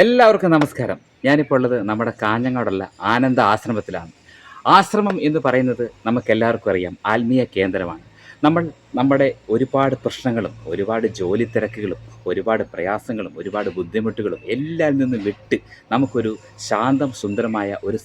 എല്ലാവർക്കും നമസ്കാരം. ഞാനിപ്പോൾ ഉള്ളത് നമ്മുടെ കാഞ്ഞങ്ങാടുള്ള ആനന്ദ ആശ്രമത്തിലാണ്. ആശ്രമം എന്ന് പറയുന്നത് നമുക്കെല്ലാവർക്കും അറിയാം, ആത്മീയ കേന്ദ്രമാണ്. നമ്മൾ നമ്മുടെ ഒരുപാട് പ്രശ്നങ്ങളും ഒരുപാട് ജോലി തിരക്കുകളും ഒരുപാട് പ്രയാസങ്ങളും ഒരുപാട് ബുദ്ധിമുട്ടുകളും എല്ലാം നിന്നും വിട്ട് നമുക്കൊരു ശാന്തം സുന്ദരമായ ഒരു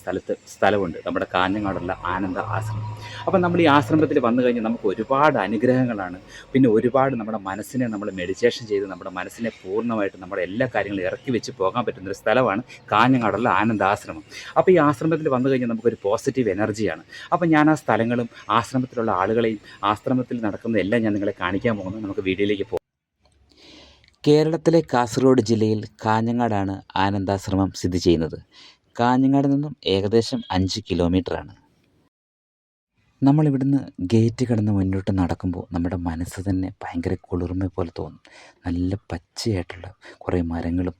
സ്ഥലമുണ്ട്, നമ്മുടെ കാഞ്ഞങ്ങാടുള്ള ആനന്ദ ആശ്രമം. അപ്പം നമ്മൾ ഈ ആശ്രമത്തിൽ വന്നു കഴിഞ്ഞാൽ നമുക്ക് ഒരുപാട് അനുഗ്രഹങ്ങളാണ്. പിന്നെ ഒരുപാട് നമ്മുടെ മനസ്സിനെ നമ്മൾ മെഡിറ്റേഷൻ ചെയ്ത് നമ്മുടെ മനസ്സിനെ പൂർണ്ണമായിട്ട് നമ്മുടെ എല്ലാ കാര്യങ്ങളും ഇറക്കി വെച്ച് പോകാൻ പറ്റുന്നൊരു സ്ഥലമാണ് കാഞ്ഞങ്ങാടുള്ള ആനന്ദാശ്രമം. അപ്പോൾ ഈ ആശ്രമത്തിൽ വന്നു കഴിഞ്ഞാൽ നമുക്കൊരു പോസിറ്റീവ് എനർജിയാണ്. അപ്പോൾ ഞാൻ ആ സ്ഥലങ്ങളും ആശ്രമത്തിലുള്ള ആളുകളെയും ആശ്രമത്തിൽ നടക്കുന്ന എല്ലാം ഞാൻ നിങ്ങളെ കാണിക്കാൻ പോകുന്നു. നമുക്ക് വീഡിയോയിലേക്ക് പോകാം. കേരളത്തിലെ കാസർഗോഡ് ജില്ലയിൽ കാഞ്ഞങ്ങാടാണ് ആനന്ദാശ്രമം സ്ഥിതി ചെയ്യുന്നത്. കാഞ്ഞങ്ങാട് നിന്നും ഏകദേശം 5 കിലോമീറ്ററാണ്. നമ്മളിവിടുന്ന് ഗേറ്റ് കടന്ന് മുന്നോട്ട് നടക്കുമ്പോൾ നമ്മുടെ മനസ്സ് തന്നെ ഭയങ്കര കുളിർമ പോലെ തോന്നും. നല്ല പച്ചയായിട്ടുള്ള കുറേ മരങ്ങളും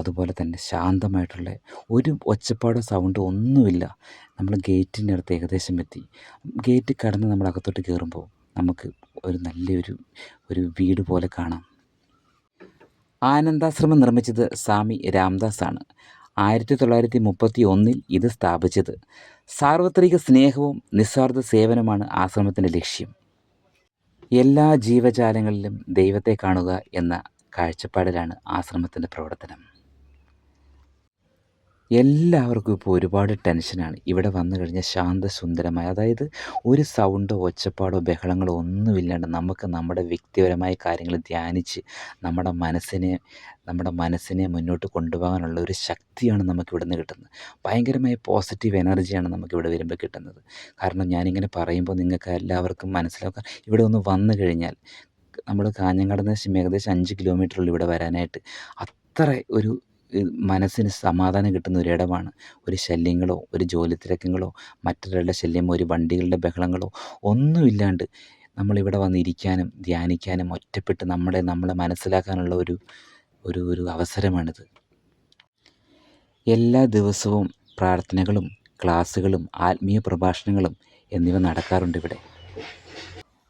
അതുപോലെ തന്നെ ശാന്തമായിട്ടുള്ള ഒരു ഒച്ചപ്പാടോ സൗണ്ടോ ഒന്നുമില്ല. നമ്മൾ ഗേറ്റിൻ്റെ അടുത്ത് ഏകദേശം എത്തി. ഗേറ്റ് കടന്ന് നമ്മൾ അകത്തോട്ട് കയറുമ്പോൾ നമുക്ക് ഒരു നല്ലൊരു വീട് പോലെ കാണാം. ആനന്ദാശ്രമം നിർമ്മിച്ചത് സ്വാമി രാംദാസാണ്. 1931 ഇത് സ്ഥാപിച്ചത്. സാർവത്രിക സ്നേഹവും നിസ്വാർത്ഥ സേവനമാണ് ആശ്രമത്തിൻ്റെ ലക്ഷ്യം. എല്ലാ ജീവജാലങ്ങളിലും ദൈവത്തെ കാണുക എന്ന കാഴ്ചപ്പാടിലാണ് ആശ്രമത്തിൻ്റെ പ്രവർത്തനം. എല്ലാവർക്കും ഇപ്പോൾ ഒരുപാട് ടെൻഷനാണ്. ഇവിടെ വന്നു കഴിഞ്ഞാൽ ശാന്തസുന്ദരമായ, അതായത് ഒരു സൗണ്ടോ ഒച്ചപ്പാടോ ബഹളങ്ങളോ ഒന്നുമില്ലാണ്ട് നമുക്ക് നമ്മുടെ വ്യക്തിപരമായ കാര്യങ്ങൾ ധ്യാനിച്ച് നമ്മുടെ മനസ്സിനെ മുന്നോട്ട് കൊണ്ടുപോകാനുള്ള ഒരു ശക്തിയാണ് നമുക്കിവിടെ നിന്ന് കിട്ടുന്നത്. ഭയങ്കരമായ പോസിറ്റീവ് എനർജിയാണ് നമുക്കിവിടെ വരുമ്പോൾ കിട്ടുന്നത്. കാരണം ഞാനിങ്ങനെ പറയുമ്പോൾ നിങ്ങൾക്ക് എല്ലാവർക്കും മനസ്സിലാക്കാൻ, ഇവിടെ ഒന്ന് വന്നു കഴിഞ്ഞാൽ നമ്മൾ കാഞ്ഞങ്ങാട് നിന്ന് ഏകദേശം 5 കിലോമീറ്ററുള്ളൂ ഇവിടെ വരാനായിട്ട്. അത്ര ഒരു മനസ്സിന് സമാധാനം കിട്ടുന്ന ഒരിടമാണ്. ഒരു ശല്യങ്ങളോ ഒരു ജോലി തിരക്കുകളോ മറ്റൊരാളുടെ ശല്യമോ ഒരു വണ്ടികളുടെ ബഹളങ്ങളോ ഒന്നുമില്ലാണ്ട് നമ്മളിവിടെ വന്നിരിക്കാനും ധ്യാനിക്കാനും ഒറ്റപ്പെട്ട് നമ്മളെ മനസ്സിലാക്കാനുള്ള ഒരു അവസരമാണിത്. എല്ലാ ദിവസവും പ്രാർത്ഥനകളും ക്ലാസ്സുകളും ആത്മീയ പ്രഭാഷണങ്ങളും എന്നിവ നടക്കാറുണ്ട് ഇവിടെ.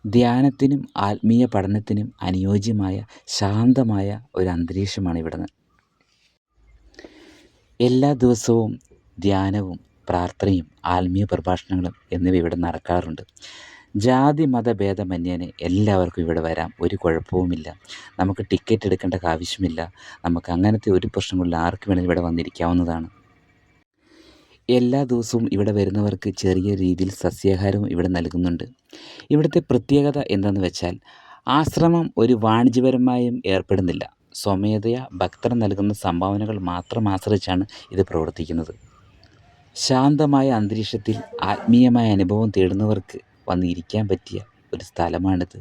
ധ്യാനത്തിനും ആത്മീയ പഠനത്തിനും അനുയോജ്യമായ ശാന്തമായ ഒരു അന്തരീക്ഷമാണ് ഇവിടുന്ന്. എല്ലാ ദിവസവും ധ്യാനവും പ്രാർത്ഥനയും ആത്മീയ പ്രഭാഷണങ്ങളും എന്നിവ ഇവിടെ നടക്കാറുണ്ട്. ജാതി മതഭേദമന്യേനെ എല്ലാവർക്കും ഇവിടെ വരാം, ഒരു കുഴപ്പവുമില്ല. നമുക്ക് ടിക്കറ്റ് എടുക്കേണ്ട ആവശ്യമില്ല. നമുക്ക് അങ്ങനത്തെ ഒരു പ്രശ്നമില്ല. ആർക്ക് വേണമെങ്കിലും ഇവിടെ വന്നിരിക്കാവുന്നതാണ്. എല്ലാ ദിവസവും ഇവിടെ വരുന്നവർക്ക് ചെറിയ രീതിയിൽ സസ്യാഹാരവും ഇവിടെ നൽകുന്നുണ്ട്. ഇവിടുത്തെ പ്രത്യേകത എന്താണെന്ന് വെച്ചാൽ, ആശ്രമം ഒരു വാണിജ്യപരമായും ഏർപ്പെടുന്നില്ല. സ്വമേധയാ ഭക്തർ നൽകുന്ന സംഭാവനകൾ മാത്രം ആശ്രയിച്ചാണ് ഇത് പ്രവർത്തിക്കുന്നത്. ശാന്തമായ അന്തരീക്ഷത്തിൽ ആത്മീയമായ അനുഭവം തേടുന്നവർക്ക് വന്നിരിക്കാൻ പറ്റിയ ഒരു സ്ഥലമാണിത്.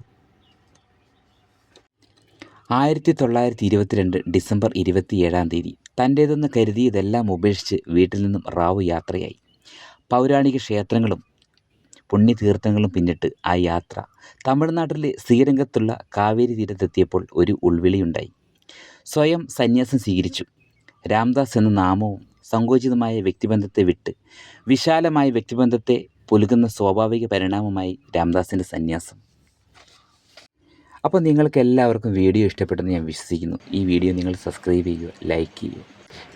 1922 ഡിസംബർ 27 തൻ്റേതെന്ന് കരുതിയതെല്ലാം ഉപേക്ഷിച്ച് വീട്ടിൽ നിന്നും റാവു യാത്രയായി. പൗരാണിക ക്ഷേത്രങ്ങളും പുണ്യതീർത്ഥങ്ങളും പിന്നിട്ട് ആ യാത്ര തമിഴ്നാട്ടിലെ ശ്രീരംഗത്തുള്ള കാവേരി തീരത്തെത്തിയപ്പോൾ ഒരു ഉൾവിളിയുണ്ടായി. സ്വയം സന്യാസം സ്വീകരിച്ചു. രാംദാസ് എന്ന നാമവും സങ്കോചിതമായ വ്യക്തിബന്ധത്തെ വിട്ട് വിശാലമായ വ്യക്തിബന്ധത്തെ പുലുകുന്ന സ്വാഭാവിക പരിണാമമായി രാംദാസിൻ്റെ സന്യാസം. അപ്പോൾ നിങ്ങൾക്ക് എല്ലാവർക്കും വീഡിയോ ഇഷ്ടപ്പെട്ടെന്ന് ഞാൻ വിശ്വസിക്കുന്നു. ഈ വീഡിയോ നിങ്ങൾ സബ്സ്ക്രൈബ് ചെയ്യുക, ലൈക്ക് ചെയ്യുക.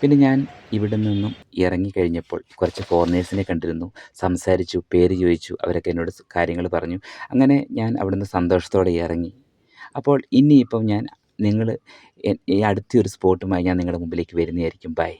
പിന്നെ ഞാൻ ഇവിടെ നിന്നും ഇറങ്ങിക്കഴിഞ്ഞപ്പോൾ കുറച്ച് ഫോറിനേഴ്സിനെ കണ്ടിരുന്നു, സംസാരിച്ചു, പേര് ചോദിച്ചു. അവരൊക്കെ എന്നോട് കാര്യങ്ങൾ പറഞ്ഞു. അങ്ങനെ ഞാൻ അവിടുന്ന് സന്തോഷത്തോടെ ഇറങ്ങി. അപ്പോൾ ഇനിയിപ്പം ഞാൻ ഈ അടുത്തൊരു സ്പോട്ടുമായി ഞാൻ നിങ്ങളുടെ മുമ്പിലേക്ക് വരുന്നതായിരിക്കും. ബൈ.